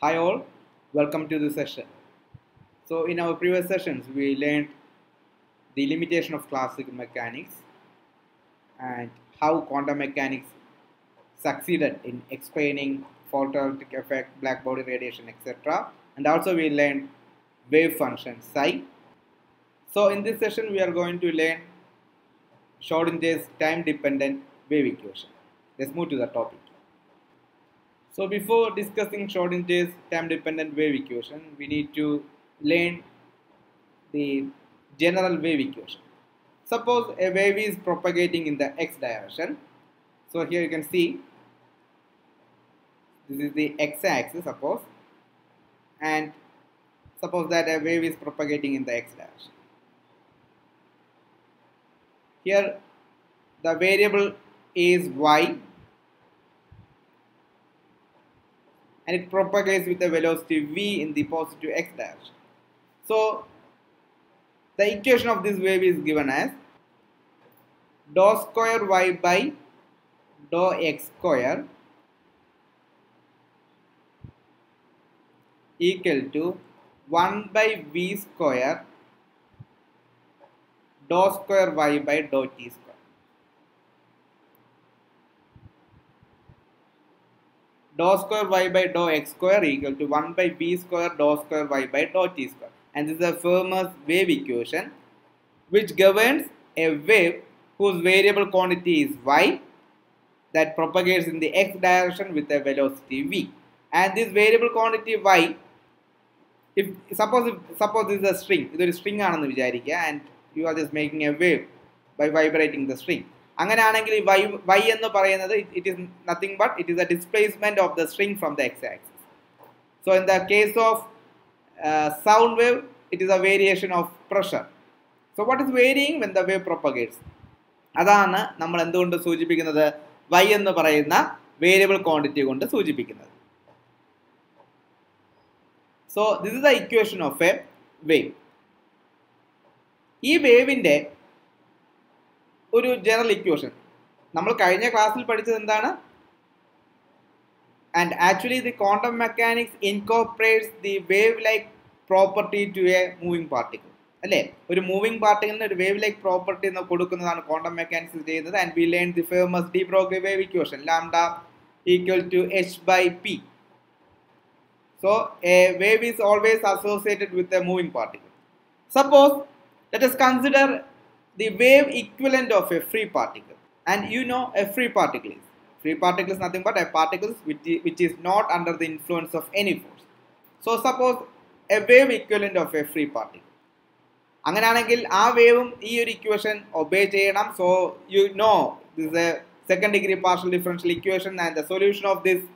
Hi all, welcome to this session. So in our previous sessions we learned the limitation of classical mechanics and how quantum mechanics succeeded in explaining photoelectric effect, black body radiation, etc. And also we learned wave function psi. So in this session we are going to learn Schrödinger's time dependent wave equation. Let's move to the topic. So before discussing Schrödinger's time-dependent wave equation, we need to learn the general wave equation. Suppose a wave is propagating in the x direction. So here you can see this is the x-axis, suppose, and suppose that a wave is propagating in the x direction. Here the variable is y, and it propagates with a velocity v in the positive x direction. So the equation of this wave is given as dou square y by dou x square equal to 1 by v square dou square y by dou t square. Dou square y by dou x square equal to 1 by v square dou square y by dou t square. And this is a Fermat's wave equation which governs a wave whose variable quantity is y that propagates in the x direction with a velocity v. And this variable quantity y, if suppose this is a string, this is a string and you are just making a wave by vibrating the string. Y it is nothing but it is a displacement of the string from the x-axis. So in the case of sound wave, it is a variation of pressure. So what is varying when the wave propagates? അതാണ് നമ്മൾ എന്തുകൊണ്ട് സൂചിപ്പിക്കുന്നത് y എന്ന് പറയുന്ന variable quantity കൊണ്ട് സൂചിപ്പിക്കുന്നത്. So this is the equation of a wave. ഈ വേവിന്റെ ഒരു ജനറൽ ഇക്വേഷൻ നമ്മൾ കഴിഞ്ഞ ക്ലാസ്സിൽ പഠിച്ചത് എന്താണ്? And actually the quantum mechanics incorporates the wave-like property to a moving particle. അല്ലേ, ഒരു മൂവിംഗ് പാർട്ടിക്കിളിന് ഒരു വേവ് ലൈക്ക് പ്രോപ്പർട്ടി എന്ന് കൊടുക്കുന്നതാണ് ക്വാണ്ടം മെക്കാനിക്സ് ചെയ്യുന്നത്. And we learn the famous de Broglie wave equation lambda equal to h by p. So a wave is always associated with a moving particle. Suppose let us consider the wave equivalent of a free particle, and you know a free particle is nothing but a particle which is not under the influence of any force. So suppose a wave equivalent of a free particle. അങ്ങനെയാണെങ്കിൽ ആ വേവും ഈ ഒരു equation obey ചെയ്യണം. So you know this is A second degree partial differential equation and the solution of this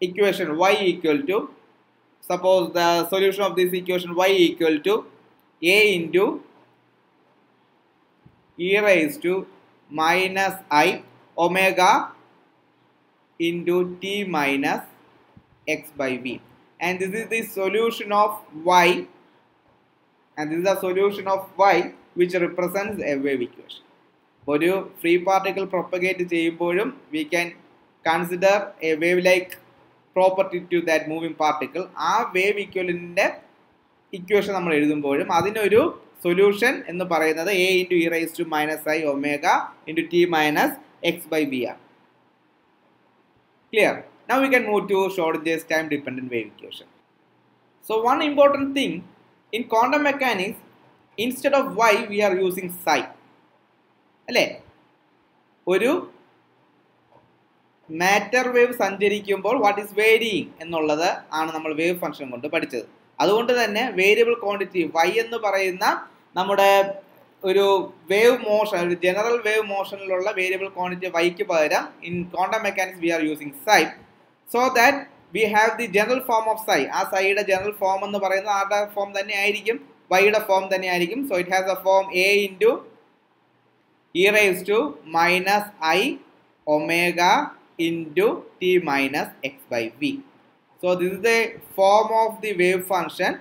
equation y equal to, suppose the solution of this equation y equal to a into e raised to minus I omega into t minus x by v, and this is the solution of y, and this is the solution of y which represents a wave equation. ഒരു free particle propagate ചെയ്യുമ്പോഴും we can consider a wave like property to that moving particle. ആ wave ഇക്വലന്റിന്റെ equation നമ്മൾ എഴുതുമ്പോഴും അതിനൊരു solution എന്ന് പറയുന്നത് a into e raised to minus I omega into t minus x by v ആണ്. Clear? Now we can move to Schrödinger's time dependent wave equation. So one important thing in quantum mechanics, instead of y we are using psi. അല്ലേ, ഒരു matter wave സഞ്ചരിക്കുമ്പോൾ what is varying എന്നുള്ളത് ആണ് നമ്മൾ wave function കൊണ്ട് പഠിച്ചത്. അതുകൊണ്ട് തന്നെ വേരിയബിൾ ക്വാണ്ടിറ്റി y എന്ന് പറയുന്ന നമ്മുടെ ഒരു വേവ് മോഷൻ, ഒരു ജനറൽ വേവ് മോഷനിലുള്ള വേരിയബിൾ ക്വാണ്ടിറ്റി yക്ക് പകരം in quantum mechanics we are using psi, so that we have the general form of psi. ആ psiയുടെ ജനറൽ ഫോം എന്ന് പറയുന്നത് ആരുടെ ഫോം തന്നെ ആയിരിക്കും, yയുടെ ഫോം തന്നെ ആയിരിക്കും. So it has A form a into e raised to minus I omega into t minus x by v. So this is the form of the wave function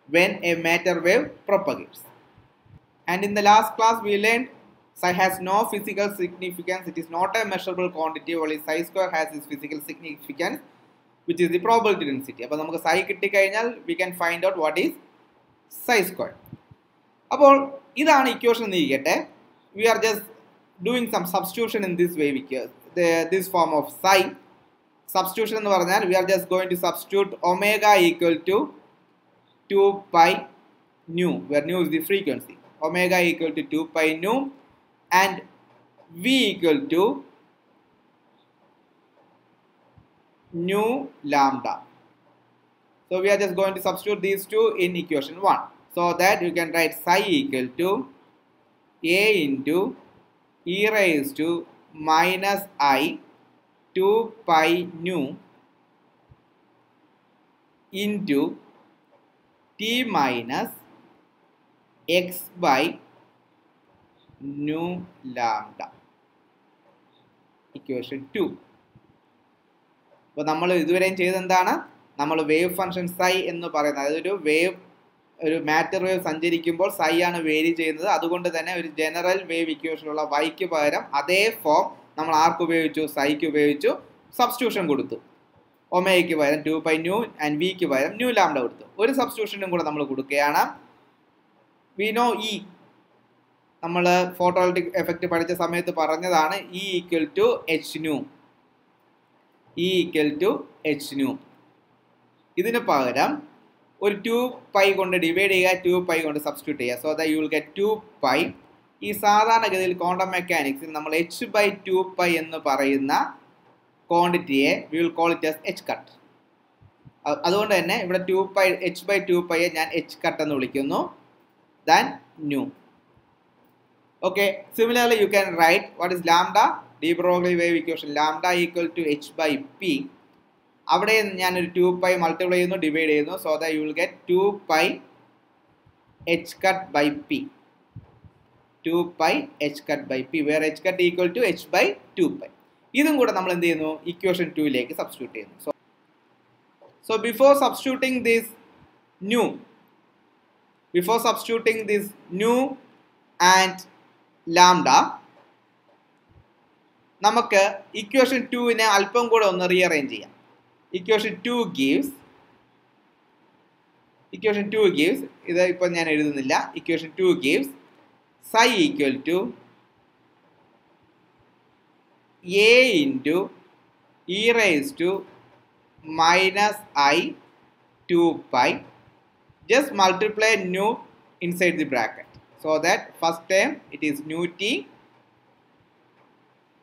when a matter wave propagates. And in the last class we learned psi has no physical significance. It is not a measurable quantity. Only psi square has its physical significance. which is the probability density. അപ്പോൾ നമുക്ക് psi കിട്ടിക്കഴിഞ്ഞാൽ we can find out what is psi square. അപ്പോൾ ഇതാണ് equation എന്നിരിക്കട്ടെ. We are just doing some substitution in this way, this form of psi. Substitution എന്ന് പറഞ്ഞാൽ we are just going to substitute omega equal to 2 pi nu, where nu is the frequency. Omega equal to 2 pi nu and v equal to nu lambda. So we are just going to substitute these two in equation 1. So that you can write psi equal to a into e raised to minus I 2 pi nu into t minus x by nu lambda. Equation 2. അപ്പോൾ നമ്മൾ ഇതുവരെയും ചെയ്തെന്താണ്? നമ്മൾ wave function psi എന്ന് പറയുന്നത്, അതൊരു wave, ഒരു matter wave സഞ്ചരിക്കുമ്പോൾ psi ആണ് വേരി ചെയ്യുന്നത്. അതുകൊണ്ട് തന്നെ ഒരു ജനറൽ വേവ് ഇക്വേഷനുള്ള yക്ക് പകരം അതേ ഫോം നമ്മൾ ആർക്ക് ഉപയോഗിച്ചു? psiക്ക് ഉപയോഗിച്ചു. സബ്സ്റ്റിറ്റ്യൂഷൻ കൊടുത്തു. ഒമേഗയ്ക്ക് പകരം 2 pi nu ആൻഡ് വിക്ക് പകരം ന്യൂ ലാംഡ കൊടുത്തു. ഒരു സബ്സ്റ്റിറ്റ്യൂഷനും കൂടെ നമ്മൾ കൊടുക്കുകയാണ്. വി നോ ഇ, നമ്മൾ ഫോട്ടോവോൾട്ടിക് എഫക്റ്റ് പഠിച്ച സമയത്ത് പറഞ്ഞതാണ് E equal to h nu. E equal to h nu. ഇതിന് പകരം ഒരു 2 pi കൊണ്ട് ഡിവൈഡ് ചെയ്യുക, 2 pi കൊണ്ട് സബ്സ്റ്റിറ്റ്യൂട്ട് ചെയ്യുക. So that you will get 2 pi. ഈ സാധാരണഗതിയിൽ ക്വാണ്ടം മെക്കാനിക്സിൽ നമ്മൾ h by 2 pi എന്ന് പറയുന്ന ക്വാണ്ടിറ്റിയെ we will call it as h cut. അതുകൊണ്ട് തന്നെ ഇവിടെ 2 pi h by 2 pi ഞാൻ എച്ച് കട്ട് എന്ന് വിളിക്കുന്നു. Than nu. Okay, similarly you can write what is lambda. De Broglie wave equation lambda equal to h by p. അവിടെ ഞാനൊരു 2 pi multiply ചെയ്യുന്നു, divide ചെയ്യുന്നു. So that you will get 2 pi h cut by p. 2 pi h cut by p, where h cut equal to h by 2 pi. ഇതും കൂടെ നമ്മൾ എന്ത് ചെയ്യുന്നു? Equation 2ലേക്ക് substitute ചെയ്യുന്നു. So before substituting this nu and lambda, നമുക്ക് equation 2നെ അല്പം കൂടെ ഒന്ന് റീഅറേഞ്ച് ചെയ്യാം. ഇക്വേഷൻ 2 gives ഇത് ഇപ്പോൾ ഞാൻ എഴുതുന്നില്ല. Equation 2 gives psi equal to a into e raised to minus I 2 pi. Just multiply nu inside the bracket. So that first term it is nu t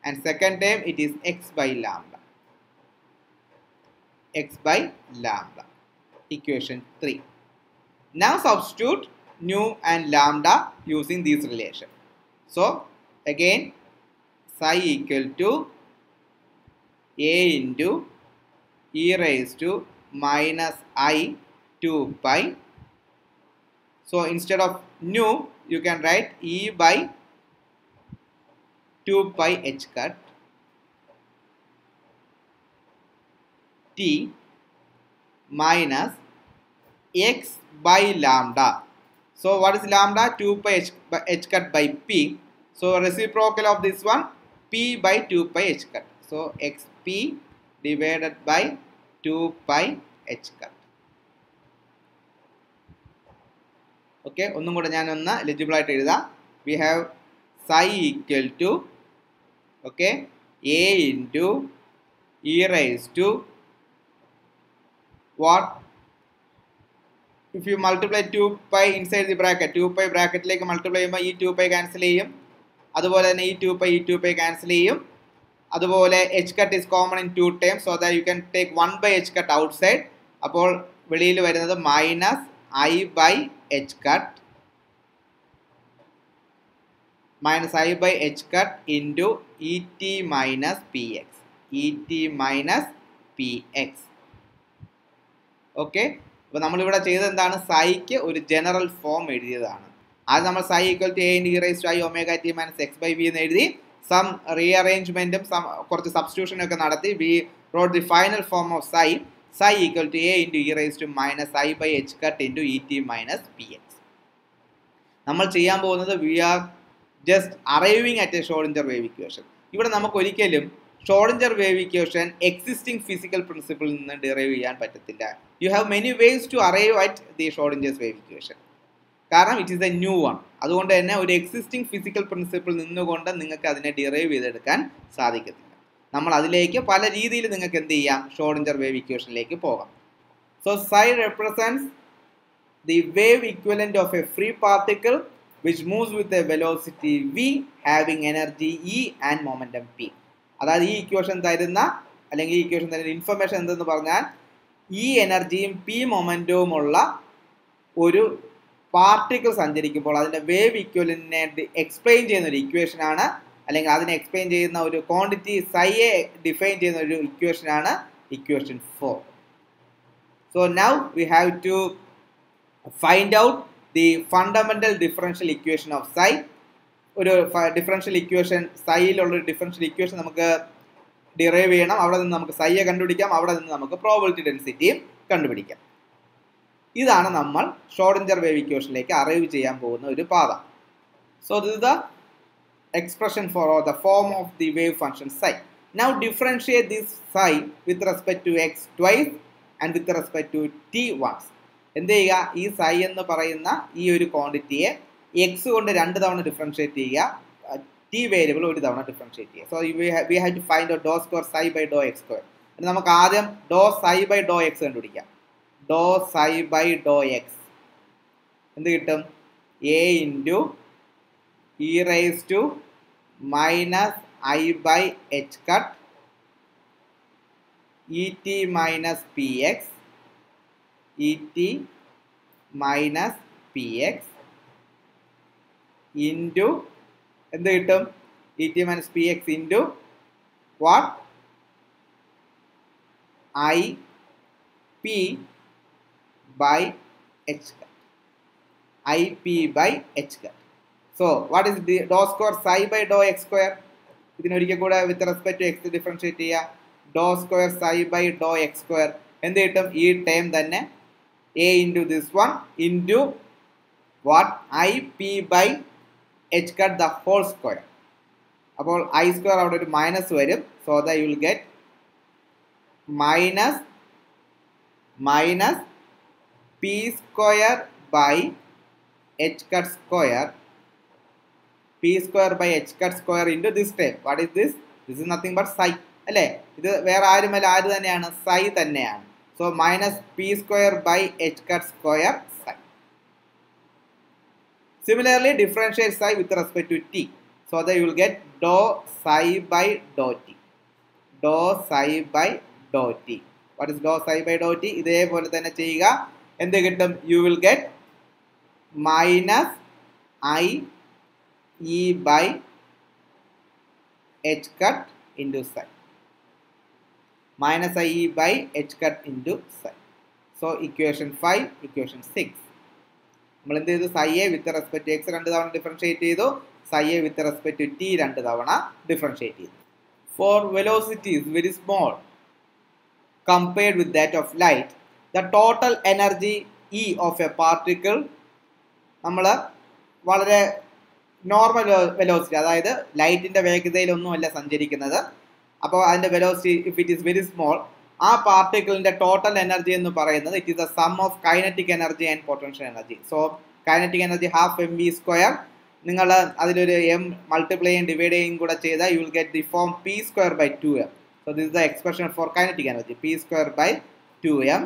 and second term it is x by lambda. Equation 3. Now substitute nu and lambda using this relation. So again psi equal to a into e raised to minus I 2 pi. So instead of nu you can write e by 2 pi h cut t minus x by lambda. So what is lambda? 2 pi h cut by p. So reciprocal of this one, p by 2 pi h cut. So xp divided by 2 pi h cut. Okay, ഒന്നും കൂടെ ഞാൻ ഒന്ന് eligible ആയിട്ട് എഴുതാം. We have psi equal to a into e raised to what? If you multiply 2 pi inside the bracket, 2 pi ബ്രാക്കറ്റിലേക്ക് multiply ചെയ്യുമ്പോൾ ഈ 2 pi cancel ചെയ്യും. അതുപോലെ തന്നെ ഈ 2 pi ക്യാൻസൽ ചെയ്യും. അതുപോലെ h cut is common in 2 terms, so that you can take 1 by h cut outside. അപ്പോൾ വെളിയിൽ വരുന്നത് minus I by h cut into et minus px. Okay, അപ്പോൾ നമ്മളിവിടെ ചെയ്തത് എന്താണ്? സൈക്ക് ഒരു ജനറൽ ഫോം എഴുതിയതാണ്. അത് നമ്മൾ psi equal to a into e raised to I omega t minus x by v എന്ന് എഴുതി സം റീഅറേഞ്ച്മെൻറ്റും കുറച്ച് സബ്സ്റ്റിറ്റ്യൂഷനും ഒക്കെ നടത്തി V wrote the final form of psi equal to a into e raised to minus I by h cut into et minus px. നമ്മൾ ചെയ്യാൻ പോകുന്നത് we are just arriving at a Schrodinger wave equation. ഇവിടെ നമുക്ക് ഒരിക്കലും Schrodinger wave equation existing physical പ്രിൻസിപ്പിളിൽ നിന്ന് derive ചെയ്യാൻ പറ്റത്തില്ല. You have many ways to arrive at the Schrodinger's wave equation. കാരണം it is a new one. അതുകൊണ്ട് തന്നെ ഒരു എക്സിസ്റ്റിംഗ് ഫിസിക്കൽ പ്രിൻസിപ്പിൾ നിന്നുകൊണ്ട് നിങ്ങൾക്ക് അതിനെ ഡിറൈവ് ചെയ്തെടുക്കാൻ സാധിക്കത്തില്ല. നമ്മൾ അതിലേക്ക് പല രീതിയിൽ നിങ്ങൾക്ക് എന്ത് ചെയ്യാം, ഷോർഡിഞ്ചർ വേവ് ഇക്വേഷനിലേക്ക് പോകാം. So psi represents the wave equivalent of a free particle which moves with a velocity v having energy E and momentum p. അതായത് ഈ ഇക്വേഷൻ തരുന്ന അല്ലെങ്കിൽ ഈ ഇക്വേഷൻ തരുന്ന ഇൻഫർമേഷൻ എന്തെന്ന് പറഞ്ഞാൽ ഈ എനർജിയും പി മൊമെൻറ്റവും ഉള്ള ഒരു പാർട്ടിക്കിൾ സഞ്ചരിക്കുമ്പോൾ അതിൻ്റെ വേവ് ഇക്വലന്റിനെ എക്സ്പ്ലെയിൻ ചെയ്യുന്ന ഒരു ഇക്വേഷനാണ്, അല്ലെങ്കിൽ അതിനെ എക്സ്പ്ലെയിൻ ചെയ്യുന്ന ഒരു ക്വാണ്ടിറ്റി സൈയെ ഡിഫൈൻ ചെയ്യുന്ന ഒരു ഇക്വേഷനാണ് equation 4. So now we have to find out the fundamental differential equation of psi. ഒരു ഡിഫറൻഷ്യൽ ഇക്വേഷൻ സൈയിലുള്ളൊരു ഡിഫറൻഷ്യൽ ഇക്വേഷൻ നമുക്ക് ഡിറൈവ് ചെയ്യണം. അവിടെ നിന്ന് നമുക്ക് സൈയെ കണ്ടുപിടിക്കാം, അവിടെ നിന്ന് നമുക്ക് പ്രോബബിലിറ്റി ഡെൻസിറ്റിയും കണ്ടുപിടിക്കാം. ഇതാണ് നമ്മൾ ഷോർഡിഞ്ചർ വേവ് ഇക്വേഷനിലേക്ക് അറൈവ് ചെയ്യാൻ പോകുന്ന ഒരു പാത. So this is the expression for the form of the wave function psi. Now differentiate this psi with respect to x twice and with respect to t once. എന്ത് ചെയ്യുക, ഈ psi എന്ന് പറയുന്ന ഈ ഒരു ക്വാണ്ടിറ്റിയെ x കൊണ്ട് 2 തവണ ഡിഫറൻഷിയേറ്റ് ചെയ്യുക, t വേരിയബിൾ ഒരു തവണ ഡിഫറൻഷിയേറ്റ് ചെയ്യുക. So we have to find out dou square psi by dou x square. നമുക്ക് ആദ്യം dou psi by dou x കണ്ടുപിടിക്കാം. dou psi by dou x എന്ത് കിട്ടും, a into e raised to minus I by h cut et minus px et minus px into എന്ത് കിട്ടും, et minus px into what, I p by h cut, I p by h cut. So what is the dou square psi by dou x square? ഇതിനൊരിക്കൽ കൂടെ with respect to x differentiate ചെയ്യുക. D square psi by Dr x square എന്ത് കിട്ടും, ഈ term തന്നെ a into this one into what, i p by h cut the whole square. അപ്പോൾ i square അവിടെ ഒരു മൈനസ് വരും. So the you will get minus minus p square by h cut square, p square by h cut square into this term. What is this? This is nothing but psi. അല്ലേ, ഇത് വേറെ ആരുമല്ല, ആര് തന്നെയാണ്, psi തന്നെയാണ്. So minus p square by h cut square psi. Similarly differentiate psi with respect to t. So that you will get dou psi by dou t. Dou psi by dou t. What is dou psi by dou t? ഇതേപോലെ തന്നെ ചെയ്യുക. എന്ത് കിട്ടും, you will get minus I E by h cut into psi, minus I E by h cut into psi. So equation 5, equation 6. നമ്മൾ എന്ത് ചെയ്തു, psi with respect to x 2 തവണ differentiate ചെയ്തു, psi with respect to t 2 തവണ differentiate ചെയ്തു. For velocities very small compared with that of light, the total energy E of a particle, നമ്മൾ വളരെ normal velocity, അതായത് ലൈറ്റിൻ്റെ വേഗതയിലൊന്നുമല്ല സഞ്ചരിക്കുന്നത്. അപ്പോൾ അതിൻ്റെ velocity if it is very small, ആ പാർട്ടിക്കിളിൻ്റെ ടോട്ടൽ എനർജി എന്ന് പറയുന്നത് it is the sum of kinetic energy and potential energy. So kinetic energy half m v square, നിങ്ങൾ അതിലൊരു എം മൾട്ടിപ്ലൈ ചെയ്യും ഡിവൈഡ് ചെയ്യും കൂടെ ചെയ്താൽ you will get the form p square by 2m. So this is the expression for kinetic energy, p square by 2m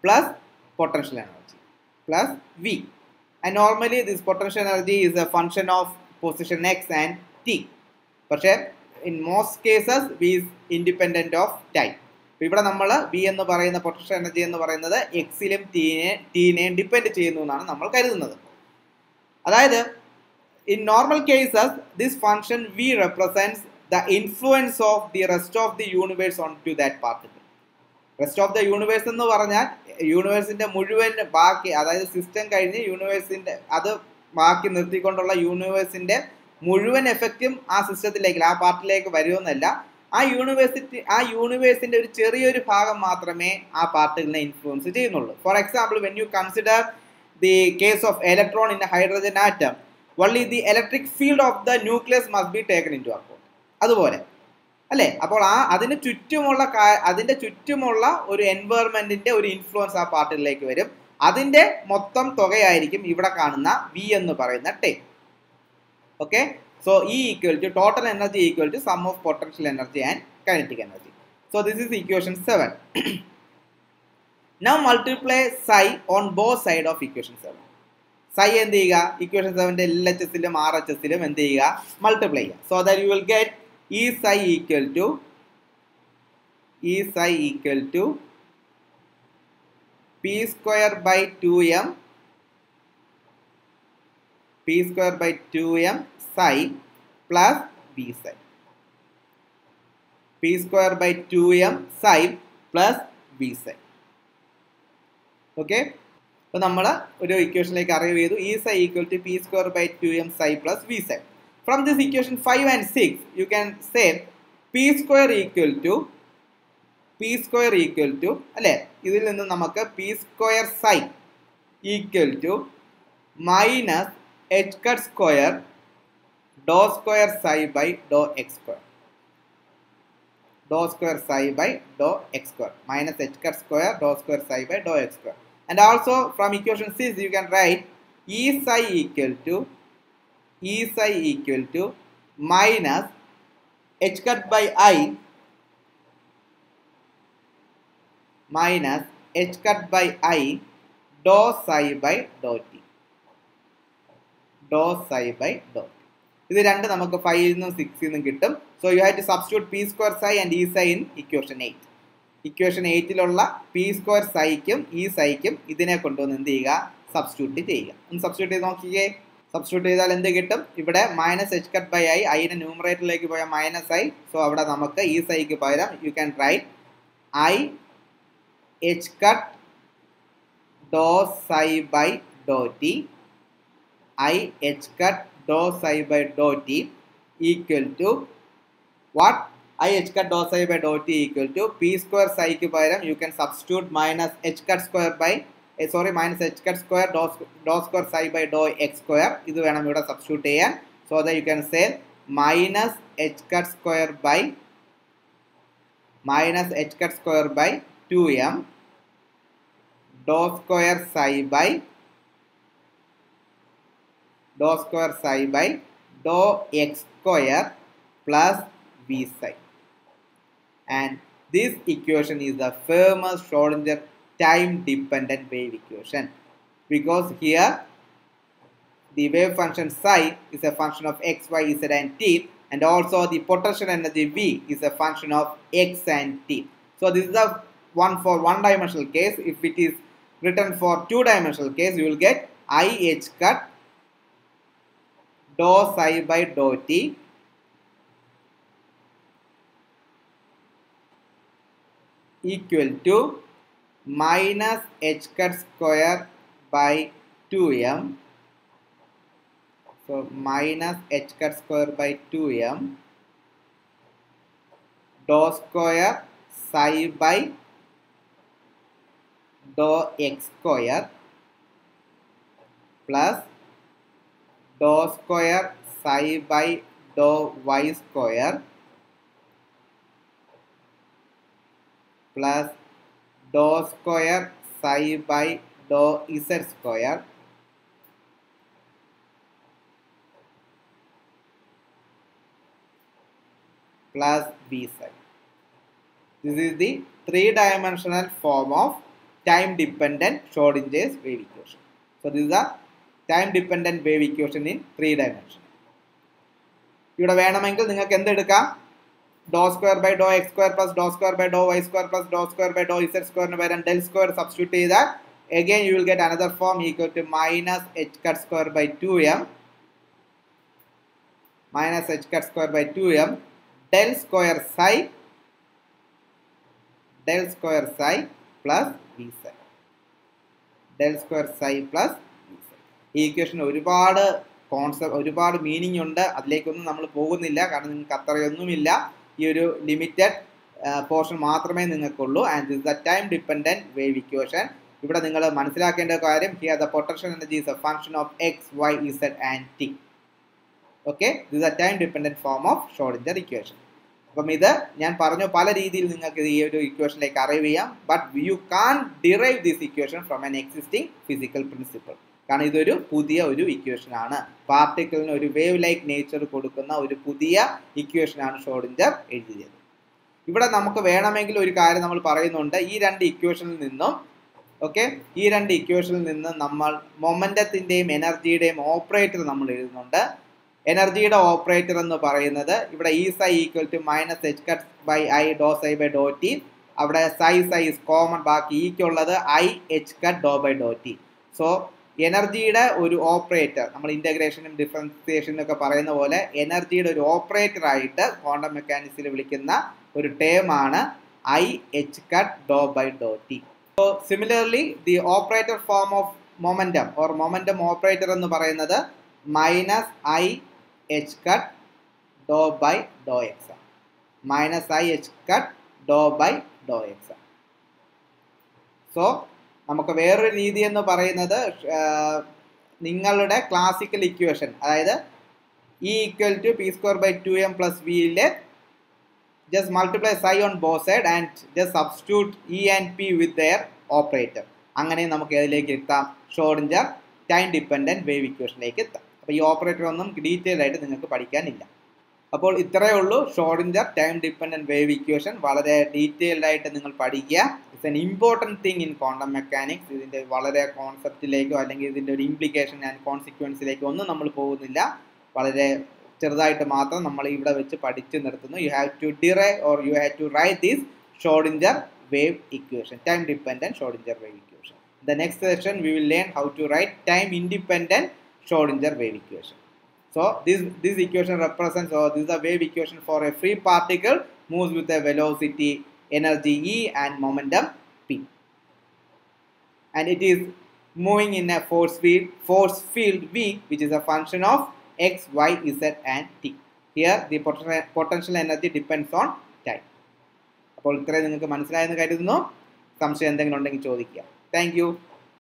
plus potential energy plus V. And normally this potential energy is a function of position x and t. പക്ഷേ in most cases v is independent of time. ഇവിടെ നമ്മൾ v എന്ന് പറയുന്ന potential energy എന്ന് പറയുന്നത് എക്സിലും ടീനെയും depend ചെയ്യുന്നു എന്നാണ് നമ്മൾ കരുതുന്നത്. അതായത് in normal cases this function v represents the influence of the rest of the universe onto that particle. Rest of the universe എന്ന് പറഞ്ഞാൽ യൂണിവേഴ്സിൻ്റെ മുഴുവൻ ബാക്കി, അതായത് സിസ്റ്റം കഴിഞ്ഞ് യൂണിവേഴ്സിൻ്റെ അത് ബാക്കി നിർത്തിക്കൊണ്ടുള്ള യൂണിവേഴ്സിൻ്റെ മുഴുവൻ എഫക്റ്റും ആ സിസ്റ്റത്തിലേക്ക്, ആ പാർട്ടിലേക്ക് വരുമെന്നല്ല, ആ യൂണിവേഴ്സിൻ്റെ ഒരു ചെറിയൊരു ഭാഗം മാത്രമേ ആ പാർട്ടിക്കിളിനെ ഇൻഫ്ലുവൻസ് ചെയ്യുന്നുള്ളൂ. For example, when you consider the case of electron in A hydrogen atom, only the electric field of the nucleus must be taken into account. അതുപോലെ അല്ലേ? അപ്പോൾ അതിന് ചുറ്റുമുള്ള അതിൻ്റെ ചുറ്റുമുള്ള ഒരു എൻവയറമെന്റിന്റെ ഒരു ഇൻഫ്ലുവൻസ് ആ പാർട്ടികളിലേക്ക് വരും. അതിന്റെ മൊത്തം തുകയായിരിക്കും ഇവിടെ കാണുന്ന വി എന്ന് പറയുന്ന term. Okay, so E equal to total energy equal to sum of potential energy and kinetic energy. So this is equation 7. Now multiply psi on both side of equation 7. Psi എന്ത് ചെയ്യുക? equation 7ന്റെ LHSലും RHSലും എന്ത് ചെയ്യുക? Multiply ചെയ്യുക. So that you will get E psi equal to P square by 2m psi plus V psi. P square by 2m psi plus V psi. Okay, അപ്പോൾ നമ്മൾ ഒരു ഇക്വേഷനിലേക്ക് arrive ചെയ്തു. E psi equal to P square by 2m psi plus V psi. From this equation 5 and 6 you can say P square equal to അല്ലേ, ഇതിൽ നിന്ന് നമുക്ക് P square psi equal to minus h cut square dou square psi by dou x square. Dou square psi by dou x square minus h cut square dou square psi by dou x square. And also from equation 6 you can write E psi equal to minus h cut by I dou psi by dou t. Dou psi by dou t. ഇത് രണ്ട് നമുക്ക് 5 നിന്നും 6 നിന്നും കിട്ടും. So you have to substitute P square psi and E psi in equation 8. Equation 8ലുള്ള P square psiക്കും E psiക്കും ഇതിനെ കൊണ്ടുവന്ന് എന്ത് ചെയ്യുക? സബ്സ്റ്റിറ്റ്യൂട്ട് ചെയ്യുക. ഒന്ന് സബ്സ്റ്റിറ്റ്യൂട്ട് ചെയ്ത് നോക്കിയേ. സബ്സ്റ്റിറ്റ്യൂട്ട് ചെയ്താൽ എന്ത് കിട്ടും? ഇവിടെ minus h cut by i, ഐയുടെ ന്യൂമറേറ്ററിലേക്ക് പോയാൽ മൈനസ് ഐ. സോ അവിടെ നമുക്ക് E psiക്ക് പകരം U can right I h cut dou psi by dou t, I h cut dou psi by dou t equal to what? I h cut dou psi by dou t equal to P square psi ക്ക് പകരം you can substitute minus h cut square by minus h cut square dou square psi by dou x square. ഇത് വേണം ഇവിടെ substitute ചെയ്യാൻ. So that you can say minus h cut square by 2m dou square psi by dou x square plus V psi. And this equation is the famous Schrodinger time dependent wave equation, because here the wave function psi is a function of x, y, z and t, and also the potential energy V is a function of x and t. So this is the one for one dimensional case. If it is written for two dimensional case, you will get I h cut dou psi by dou t equal to minus h cut square by 2m. So minus h cut square by 2m dou square psi by dou x square plus dou square psi by dou y square plus dou square psi by dou z square plus V psi. This is the three-dimensional form of time-dependent Schrodinger's wave equation. So this is a time-dependent wave equation in 3 dimensions. ഇവിടെ വേണമെങ്കിൽ നിങ്ങൾക്ക് എന്തെടുക്കാം? dou square by dou x square plus dou square by dou y square plus dou square by dou z square ന് പകരം del square substitute ചെയ്താൽ again you will get another form equal to minus h cut square by 2m del square psi plus V psi. Del square psi plus V psi. ഈ equation ഒരുപാട് ഒരുപാട് meaning ഉണ്ട്. അതിലേക്കൊന്നും നമ്മൾ പോകുന്നില്ല, കാരണം നിങ്ങൾക്ക് അത്രയൊന്നുമില്ല. ഈ ഒരു ലിമിറ്റഡ് പോർഷൻ മാത്രമേ നിങ്ങൾക്കുള്ളൂ. And this the time dependent wave equation. ഇവിടെ നിങ്ങൾ മനസ്സിലാക്കേണ്ട കാര്യം, here the potential energy is a function of x, y, z and t. Okay, this the time dependent form of Schrodinger equation. അപ്പം ഇത് ഞാൻ പറഞ്ഞു പല രീതിയിൽ നിങ്ങൾക്ക് ഈ ഒരു ഇക്വേഷനിലേക്ക് അറൈവ് ചെയ്യാം. But you can derive this equation from an existing physical principle. കാരണം ഇതൊരു പുതിയ ഒരു ഇക്വേഷനാണ്. പാർട്ടിക്കിളിന് ഒരു വേവ് ലൈക്ക് നേച്ചർ കൊടുക്കുന്ന ഒരു പുതിയ ഇക്വേഷനാണ് ഷ്രോഡിഞ്ചർ എഴുതിയത്. ഇവിടെ നമുക്ക് വേണമെങ്കിൽ ഒരു കാര്യം നമ്മൾ പറയുന്നുണ്ട്. ഈ രണ്ട് ഇക്വേഷനിൽ നിന്നും നമ്മൾ മൊമെന്റത്തിന്റെയും എനർജിയുടെയും ഓപ്പറേറ്റർ നമ്മൾ എഴുതുന്നുണ്ട്. എനർജിയുടെ ഓപ്പറേറ്റർ എന്ന് പറയുന്നത് ഇവിടെ E psi equal to minus h cut by i doe psi by Dr t. അവിടെ സൈ ഇസ് കോമൺ, ബാക്കി ഈക്കുള്ളത് i h cut Dr by Dr t. So എനർജിയുടെ ഒരു ഓപ്പറേറ്റർ, നമ്മൾ ഇന്റഗ്രേഷനും ഡിഫറൻസിയേഷനും ഒക്കെ പറയുന്ന പോലെ എനർജിയുടെ ഒരു ഓപ്പറേറ്റർ ആയിട്ട് ക്വാണ്ടം മെക്കാനിക്സിൽ വിളിക്കുന്ന ഒരു ടേം ആണ് i h cut Dr by Dr t. So similarly the operator form of momentum or momentum operator എന്ന് പറയുന്നത് minus i h cut Dr by Dr x, minus i h cut Dr by Dr x. So നമുക്ക് വേറൊരു രീതി എന്ന് പറയുന്നത് നിങ്ങളുടെ classical equation, അതായത് E equal to p square by 2m plus വിയിലെ just multiply psi on both side and just substitute E and P with their operator. അങ്ങനെ നമുക്ക് ഏതിലേക്ക് എത്താം? ഷ്രോഡിഞ്ചർ ടൈം ഡിപ്പെൻഡൻറ്റ് വേവ് ഇക്വേഷനിലേക്ക് എത്താം. അപ്പോൾ ഈ ഓപ്പറേറ്റർ ഒന്നും ഡീറ്റെയിൽ ആയിട്ട് നിങ്ങൾക്ക് പഠിക്കാനില്ല. അപ്പോൾ ഇത്രയേ ഉള്ളൂ Schrödinger time dependent wave equation. വളരെ ഡീറ്റെയിൽഡ് ആയിട്ട് നിങ്ങൾ പഠിക്കുക. It's an important thing in quantum mechanics. ഇതിൻ്റെ വളരെ കോൺസെപ്റ്റിലേക്കോ അല്ലെങ്കിൽ ഇതിൻ്റെ ഒരു ഇംപ്ലിക്കേഷൻ ആൻഡ് കോൺസിക്വൻസിലേക്കോ ഒന്നും നമ്മൾ പോകുന്നില്ല. വളരെ ചെറുതായിട്ട് മാത്രം നമ്മൾ ഇവിടെ വെച്ച് പഠിച്ചു നിർത്തുന്നു. You have to derive or you have to write this Schrodinger wave equation, time dependent Schrodinger wave equation. The next session we will learn how to write time independent Schrodinger wave equation. So this equation represents, or this is a wave equation for a free particle moves with a velocity, energy E and momentum P, and it is moving in a force field V, which is a function of x, y, z and t. Here the potential energy depends on time. അപ്പോൾ ഇത്രയും നിങ്ങൾക്ക് മനസ്സിലായെന്ന് കരുതുന്നു. സംശയം എന്തെങ്കിലും ഉണ്ടെങ്കിൽ ചോദിക്കുക. Thank you.